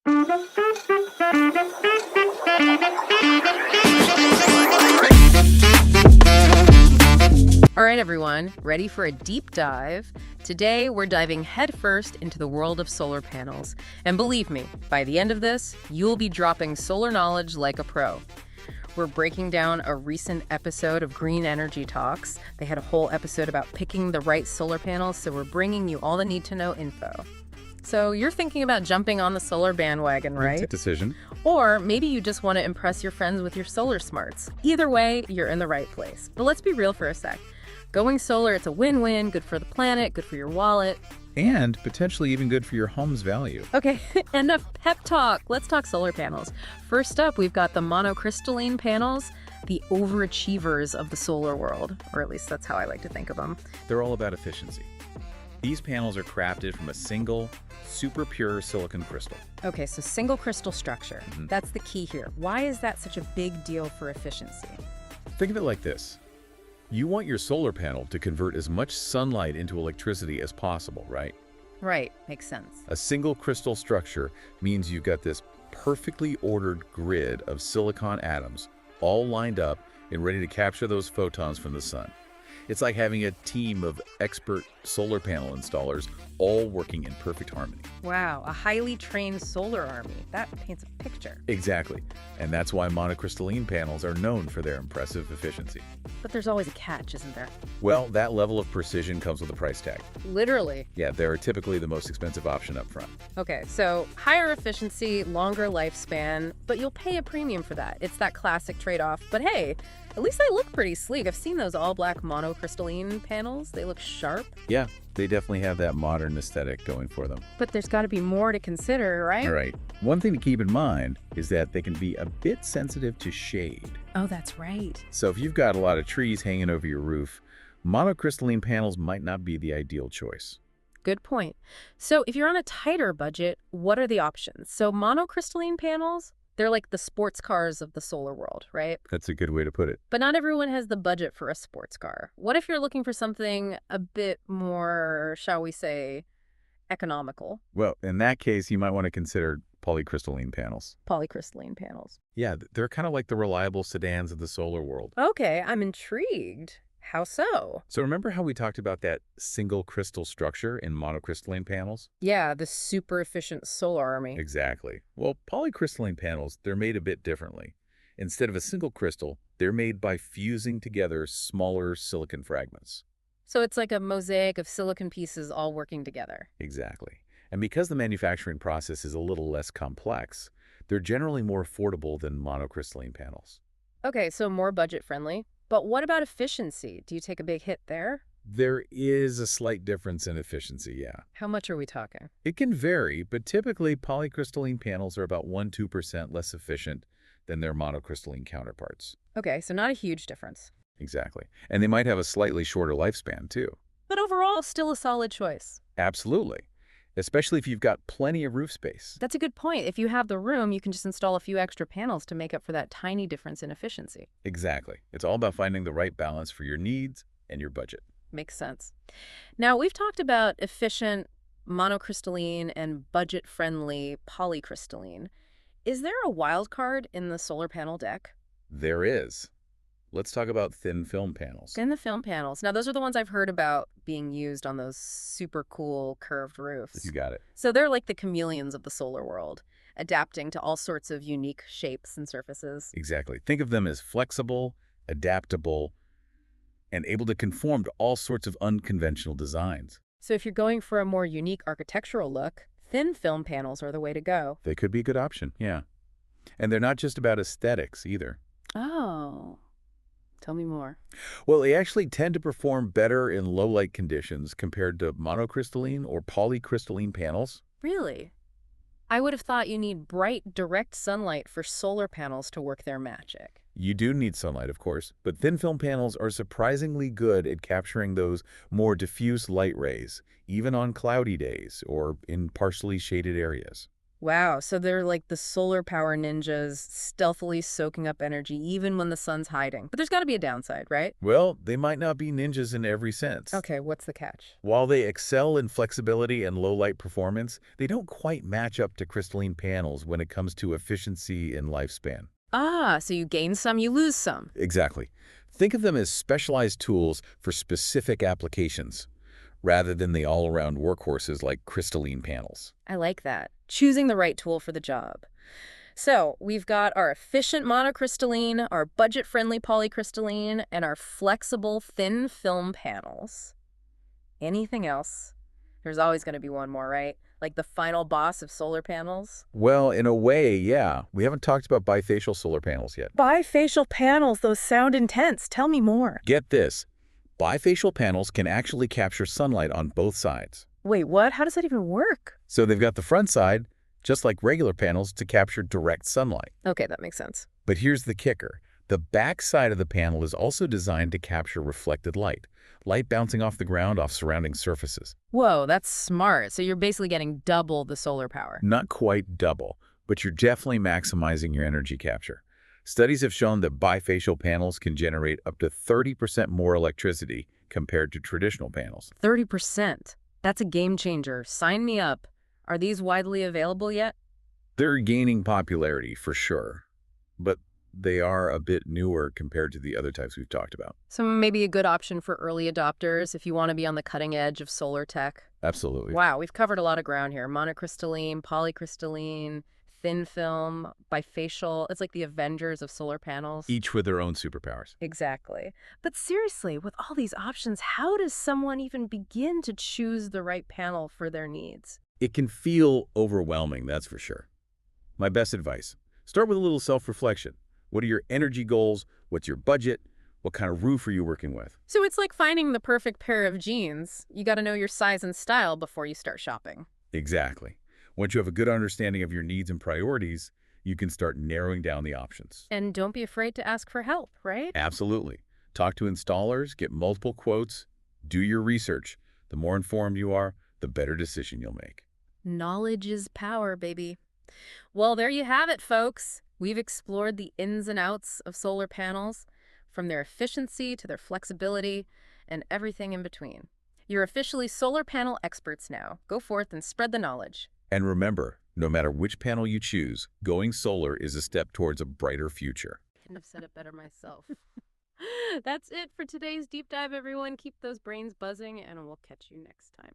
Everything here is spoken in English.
All right, everyone, ready for a deep dive? Today, we're diving headfirst into the world of solar panels. And believe me, by the end of this, you'll be dropping solar knowledge like a pro. We're breaking down a recent episode of Green Energy Talks. They had a whole episode about picking the right solar panels, so we're bringing you all the need-to-know info. So you're thinking about jumping on the solar bandwagon, right? It's a decision. Or maybe you just want to impress your friends with your solar smarts. Either way, you're in the right place. But let's be real for a sec. Going solar, it's a win-win, good for the planet, good for your wallet. And potentially even good for your home's value. Okay, enough pep talk. Let's talk solar panels. First up, we've got the monocrystalline panels, the overachievers of the solar world, or at least that's how I like to think of them. They're all about efficiency. These panels are crafted from a single, super pure silicon crystal. Okay, so single crystal structure. That's the key here. Why is that such a big deal for efficiency? Think of it like this. You want your solar panel to convert as much sunlight into electricity as possible, right? Right, makes sense. A single crystal structure means you've got this perfectly ordered grid of silicon atoms all lined up and ready to capture those photons from the sun. It's like having a team of expert solar panel installers all working in perfect harmony. Wow, a highly trained solar army. That paints a picture. Exactly. And that's why monocrystalline panels are known for their impressive efficiency. But there's always a catch, isn't there? Well, that level of precision comes with a price tag. Literally. Yeah, they're typically the most expensive option up front. Okay, so higher efficiency, longer lifespan, but you'll pay a premium for that. It's that classic trade-off. But hey, at least they look pretty sleek. I've seen those all-black monocrystalline panels. They look sharp. Yeah, they definitely have that modern aesthetic going for them. But there's got to be more to consider, right? All right. One thing to keep in mind is that they can be a bit sensitive to shade. Oh, that's right. So if you've got a lot of trees hanging over your roof, monocrystalline panels might not be the ideal choice. Good point. So if you're on a tighter budget, what are the options? So monocrystalline panels, they're like the sports cars of the solar world, right? That's a good way to put it. But not everyone has the budget for a sports car. What if you're looking for something a bit more, shall we say, economical? Well, in that case, you might want to consider polycrystalline panels. Polycrystalline panels. Yeah, they're kind of like the reliable sedans of the solar world. Okay, I'm intrigued. How so? So remember how we talked about that single crystal structure in monocrystalline panels? Yeah, the super efficient solar army. Exactly. Well, polycrystalline panels, they're made a bit differently. Instead of a single crystal, they're made by fusing together smaller silicon fragments. So it's like a mosaic of silicon pieces all working together. Exactly. And because the manufacturing process is a little less complex, they're generally more affordable than monocrystalline panels. Okay, so more budget-friendly. But what about efficiency? Do you take a big hit there? There is a slight difference in efficiency, yeah. How much are we talking? It can vary, but typically polycrystalline panels are about 1–2% less efficient than their monocrystalline counterparts. Okay, so not a huge difference. Exactly. And they might have a slightly shorter lifespan, too. But overall, still a solid choice. Absolutely. Especially if you've got plenty of roof space. That's a good point. If you have the room, you can just install a few extra panels to make up for that tiny difference in efficiency. Exactly. It's all about finding the right balance for your needs and your budget. Makes sense. Now, we've talked about efficient monocrystalline and budget-friendly polycrystalline. Is there a wild card in the solar panel deck? There is. Let's talk about thin film panels. In the film panels. Now, those are the ones I've heard about being used on those super cool curved roofs. You got it. So they're like the chameleons of the solar world, adapting to all sorts of unique shapes and surfaces. Exactly. Think of them as flexible, adaptable, and able to conform to all sorts of unconventional designs. So if you're going for a more unique architectural look, thin film panels are the way to go. They could be a good option, yeah. And they're not just about aesthetics either. Oh. Tell me more. Well, they actually tend to perform better in low-light conditions compared to monocrystalline or polycrystalline panels. Really? I would have thought you need bright, direct sunlight for solar panels to work their magic. You do need sunlight, of course, but thin film panels are surprisingly good at capturing those more diffuse light rays, even on cloudy days or in partially shaded areas. Wow, so they're like the solar power ninjas, stealthily soaking up energy even when the sun's hiding. But there's got to be a downside, right? Well, they might not be ninjas in every sense. Okay, what's the catch? While they excel in flexibility and low-light performance, they don't quite match up to crystalline panels when it comes to efficiency and lifespan. Ah, so you gain some, you lose some. Exactly. Think of them as specialized tools for specific applications, rather than the all-around workhorses like crystalline panels. I like that. Choosing the right tool for the job. So we've got our efficient monocrystalline, our budget-friendly polycrystalline, and our flexible thin film panels. Anything else? There's always going to be one more, right? Like the final boss of solar panels? Well, in a way, yeah. We haven't talked about bifacial solar panels yet. Bifacial panels, those sound intense. Tell me more. Get this. Bifacial panels can actually capture sunlight on both sides. Wait, what? How does that even work? So they've got the front side, just like regular panels, to capture direct sunlight. Okay, that makes sense. But here's the kicker. The back side of the panel is also designed to capture reflected light bouncing off the ground off surrounding surfaces. Whoa, that's smart. So you're basically getting double the solar power. Not quite double, but you're definitely maximizing your energy capture. Studies have shown that bifacial panels can generate up to 30% more electricity compared to traditional panels. 30%. That's a game changer. Sign me up. Are these widely available yet? They're gaining popularity for sure, but they are a bit newer compared to the other types we've talked about. So maybe a good option for early adopters if you want to be on the cutting edge of solar tech. Absolutely. Wow, we've covered a lot of ground here. Monocrystalline, polycrystalline, thin film, bifacial. It's like the Avengers of solar panels. Each with their own superpowers. Exactly. But seriously, with all these options, how does someone even begin to choose the right panel for their needs? It can feel overwhelming, that's for sure. My best advice, start with a little self-reflection. What are your energy goals? What's your budget? What kind of roof are you working with? So it's like finding the perfect pair of jeans. You got to know your size and style before you start shopping. Exactly. Once you have a good understanding of your needs and priorities, you can start narrowing down the options. And don't be afraid to ask for help, right? Absolutely. Talk to installers, get multiple quotes, do your research. The more informed you are, the better decision you'll make. Knowledge is power, baby. Well, there you have it, folks. We've explored the ins and outs of solar panels, from their efficiency to their flexibility and everything in between. You're officially solar panel experts now. Go forth and spread the knowledge. And remember, no matter which panel you choose, going solar is a step towards a brighter future. Couldn't have said it better myself. That's it for today's deep dive, everyone. Keep those brains buzzing, and we'll catch you next time.